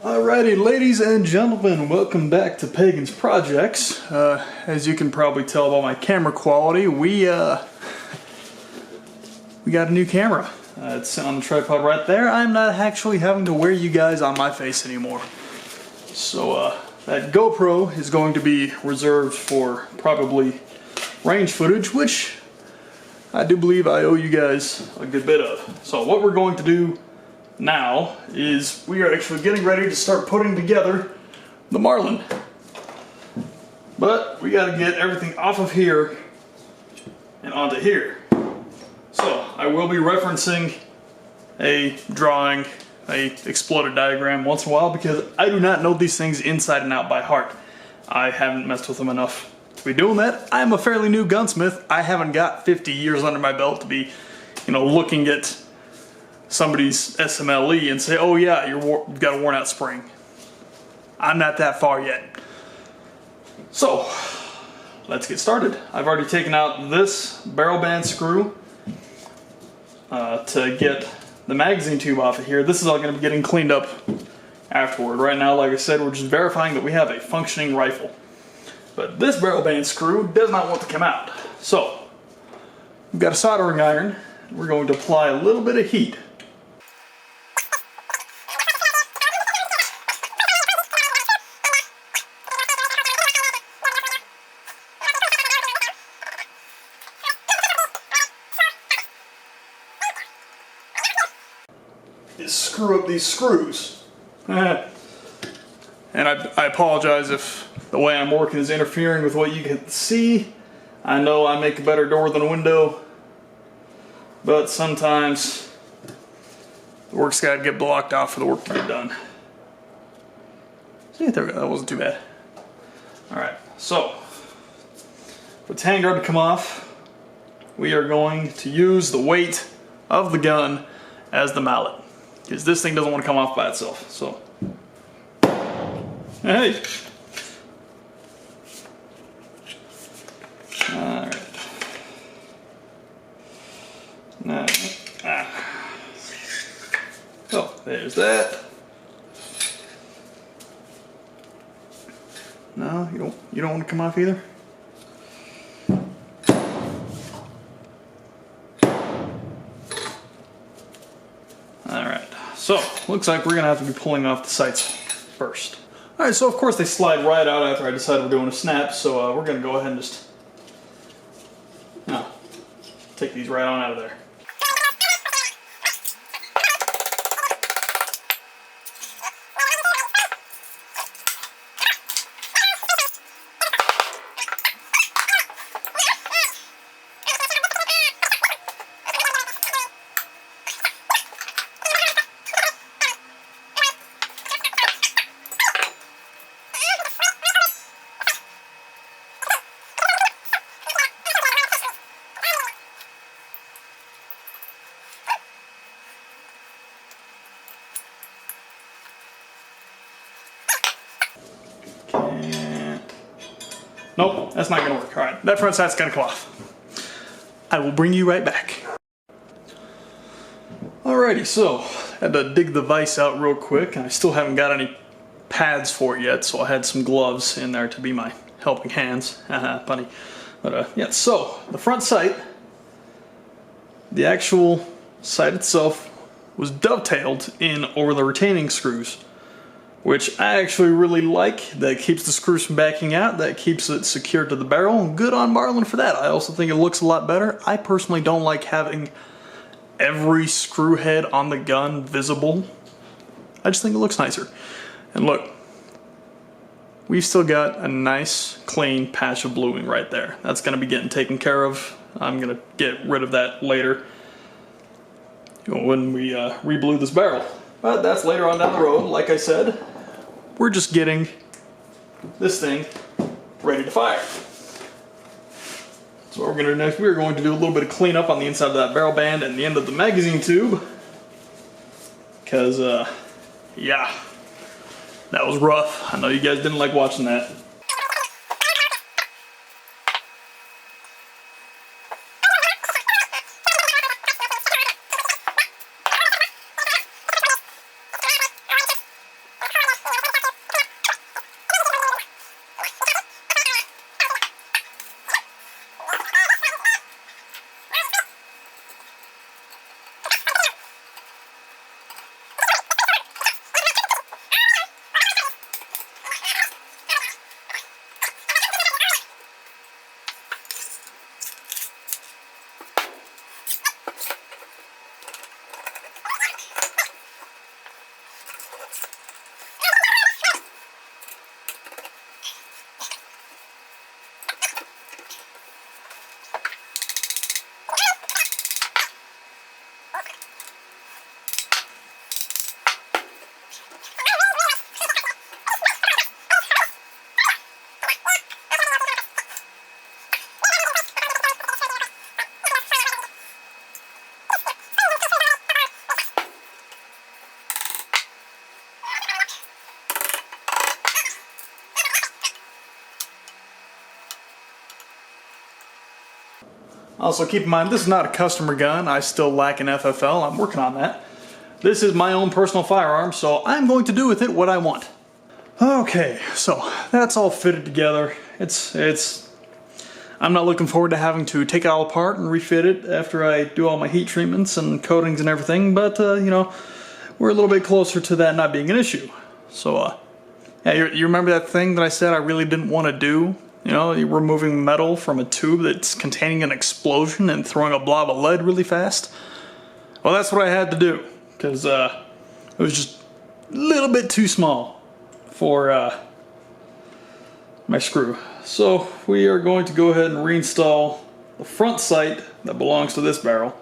Alrighty, ladies and gentlemen, welcome back to Pagan's Projects. As you can probably tell by my camera quality, we got a new camera. It's on the tripod right there. I'm not actually having to wear you guys on my face anymore. So that GoPro is going to be reserved for probably range footage, which I do believe I owe you guys a good bit of. So what we're going to do now is we are actually getting ready to start putting together the Marlin. But we got to get everything off of here and onto here. So I will be referencing a drawing, a exploded diagram once in a while because I do not know these things inside and out by heart. I haven't messed with them enough to be doing that. I'm a fairly new gunsmith. I haven't got 50 years under my belt to be, looking at somebody's SMLE and say, oh yeah, you've got a worn out spring. I'm not that far yet. So, let's get started. I've already taken out this barrel band screw to get the magazine tube off of here. This is all going to be getting cleaned up afterward. Right now, like I said, we're just verifying that we have a functioning rifle. But this barrel band screw does not want to come out. So, we've got a soldering iron. We're going to apply a little bit of heat. Screw up these screws. And I apologize if the way I'm working is interfering with what you can see. I know I make a better door than a window, but sometimes the work's got to get blocked off for the work to get done. See, there we go. That wasn't too bad. Alright, so for the handguard to come off, we are going to use the weight of the gun as the mallet, because this thing doesn't want to come off by itself. So, hey. All right. So there's that. No, you don't want to come off either. So, looks like we're going to have to be pulling off the sights first. Alright, so of course they slide right out after I decide we're doing a snap, so we're going to go ahead and just take these right on out of there. Nope, that's not going to work. Alright, that front side's going to come off. I will bring you right back. Alrighty, so I had to dig the vise out real quick, and I still haven't got any pads for it yet, so I had some gloves in there to be my helping hands. Haha, funny. But yeah, so the front sight, the actual sight itself was dovetailed in over the retaining screws, which I actually really like. That keeps the screws from backing out, that keeps it secured to the barrel. Good on Marlin for that. I also think it looks a lot better. I personally don't like having every screw head on the gun visible. I just think it looks nicer. And look, we've still got a nice clean patch of bluing right there. That's going to be getting taken care of. I'm going to get rid of that later when we re-blue this barrel. But that's later on down the road. Like I said, we're just getting this thing ready to fire. So what we're going to do next, we're going to do a little bit of cleanup on the inside of that barrel band and the end of the magazine tube. Because, yeah, that was rough. I know you guys didn't like watching that. Also keep in mind, this is not a customer gun. I still lack an FFL. I'm working on that. This is my own personal firearm, so I'm going to do with it what I want. Okay, so that's all fitted together. I'm not looking forward to having to take it all apart and refit it after I do all my heat treatments and coatings and everything, but you know, we're a little bit closer to that not being an issue. So yeah, you remember that thing that I said I really didn't want to do? You know, you're removing metal from a tube that's containing an explosion and throwing a blob of lead really fast? Well, that's what I had to do, because it was just a little bit too small for my screw. So we are going to go ahead and reinstall the front sight that belongs to this barrel.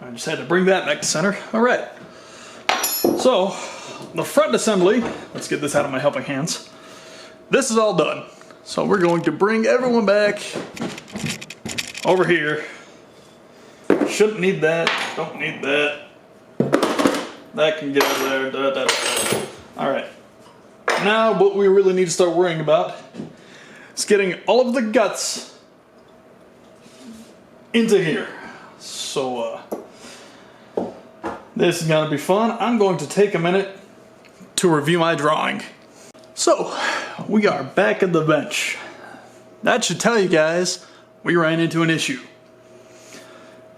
I just had to bring that back to center. All right. So the front assembly, let's get this out of my helping hands. This is all done. So we're going to bring everyone back over here. Shouldn't need that, don't need that. That can get over there. All right. Now what we really need to start worrying about is getting all of the guts into here. So this is gonna be fun. I'm going to take a minute to review my drawing. So, we are back at the bench. That should tell you guys we ran into an issue.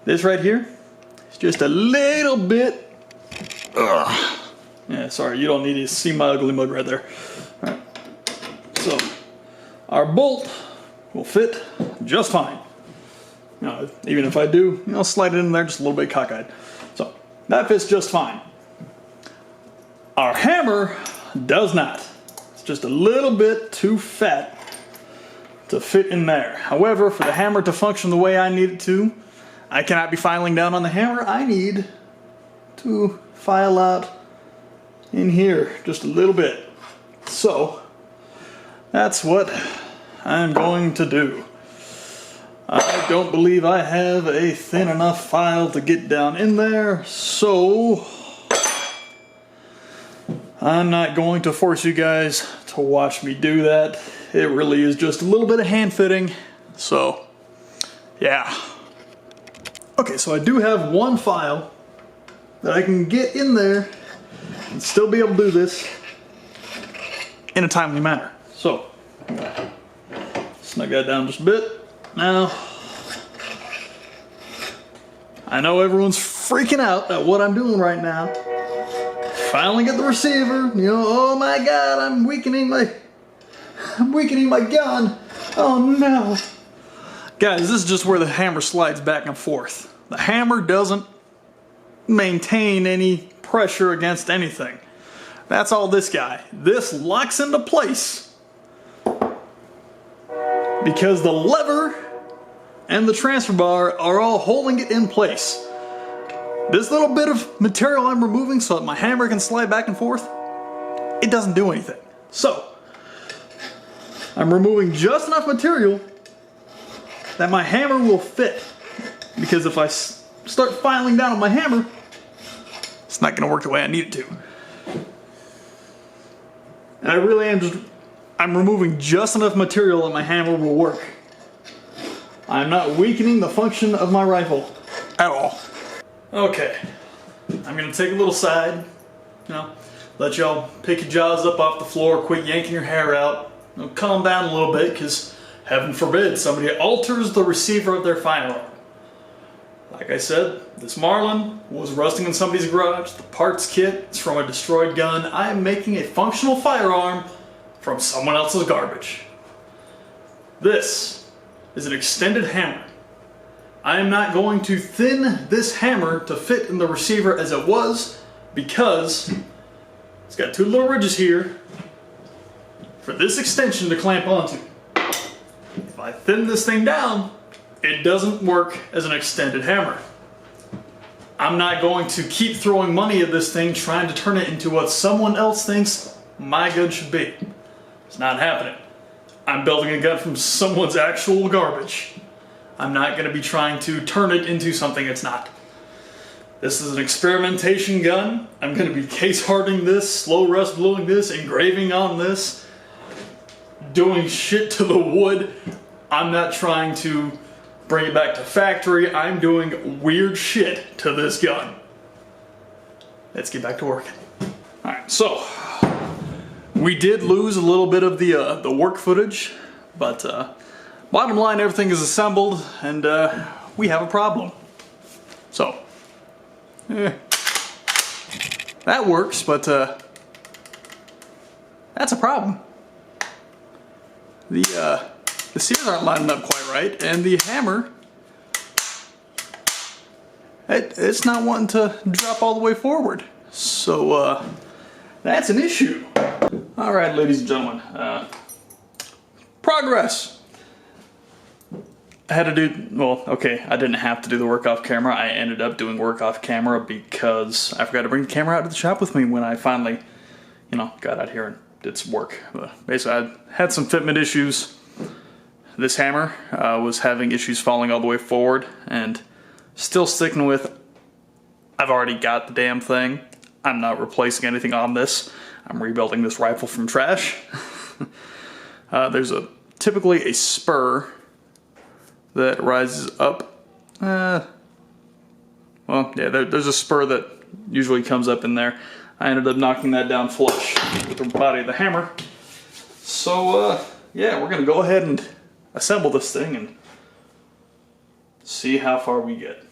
This right here is just a little bit, yeah, sorry, you don't need to see my ugly mug right there. All right. So, our bolt will fit just fine. You know, even if I do, you know, slide it in there just a little bit cockeyed. So, that fits just fine. Our hammer does not. It's just a little bit too fat to fit in there. However, for the hammer to function the way I need it to, I cannot be filing down on the hammer. I need to file out in here just a little bit. So, that's what I'm going to do. I don't believe I have a thin enough file to get down in there, so I'm not going to force you guys to watch me do that. It really is just a little bit of hand fitting, so yeah. Okay, so I do have one file that I can get in there and still be able to do this in a timely manner. So, snug that down just a bit. Now, I know everyone's freaking out at what I'm doing right now. Filing at the receiver, you know, oh my God, I'm weakening my gun. Oh no. Guys, this is just where the hammer slides back and forth. The hammer doesn't maintain any pressure against anything. That's all this guy. This locks into place because the lever and the transfer bar are all holding it in place. This little bit of material I'm removing so that my hammer can slide back and forth, it doesn't do anything. So, I'm removing just enough material that my hammer will fit. Because if I start filing down on my hammer, it's not going to work the way I need it to. And I really am I'm removing just enough material that my hammer will work. I'm not weakening the function of my rifle at all. Okay, I'm gonna take a little side, you know, let y'all pick your jaws up off the floor, quit yanking your hair out, you know, calm down a little bit, because heaven forbid somebody alters the receiver of their firearm. Like I said, this Marlin was rusting in somebody's garage. The parts kit is from a destroyed gun. I am making a functional firearm from someone else's garbage. This is an extended hammer. I am not going to thin this hammer to fit in the receiver as it was because it's got two little ridges here for this extension to clamp onto. If I thin this thing down, it doesn't work as an extended hammer. I'm not going to keep throwing money at this thing trying to turn it into what someone else thinks my gun should be. It's not happening. I'm building a gun from someone's actual garbage. I'm not going to be trying to turn it into something it's not. This is an experimentation gun. I'm going to be case hardening this, slow rust bluing this, engraving on this, doing shit to the wood. I'm not trying to bring it back to factory. I'm doing weird shit to this gun. Let's get back to work. Alright, so we did lose a little bit of the work footage, but bottom line, everything is assembled, and we have a problem. So, that works, but that's a problem. The sears aren't lining up quite right, and the hammer, it's not wanting to drop all the way forward. So, that's an issue. Alright, ladies and gentlemen, progress. I had to do, well, okay, I didn't have to do the work off camera. I ended up doing work off camera because I forgot to bring the camera out to the shop with me when I finally, got out here and did some work. Basically, I had some fitment issues. This hammer was having issues falling all the way forward, and still sticking with, I've already got the damn thing. I'm not replacing anything on this. I'm rebuilding this rifle from trash. There's typically a spur that rises up. Well, yeah, there's a spur that usually comes up in there. I ended up knocking that down flush with the body of the hammer. So, yeah, we're gonna go ahead and assemble this thing and see how far we get.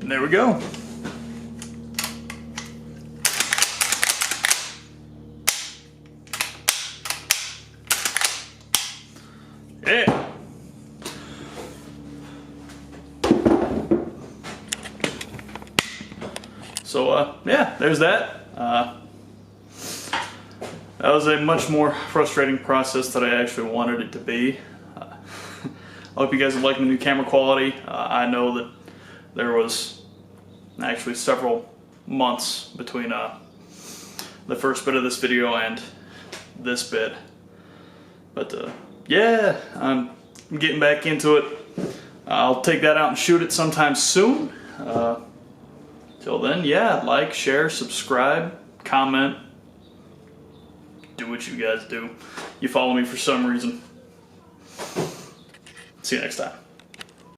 And there we go. Yeah. So, yeah, there's that. That was a much more frustrating process than I actually wanted it to be. I hope you guys are liking the new camera quality. I know that there was actually several months between the first bit of this video and this bit. But yeah, I'm getting back into it. I'll take that out and shoot it sometime soon. Till then, yeah, like, share, subscribe, comment. Do what you guys do. You follow me for some reason. See you next time.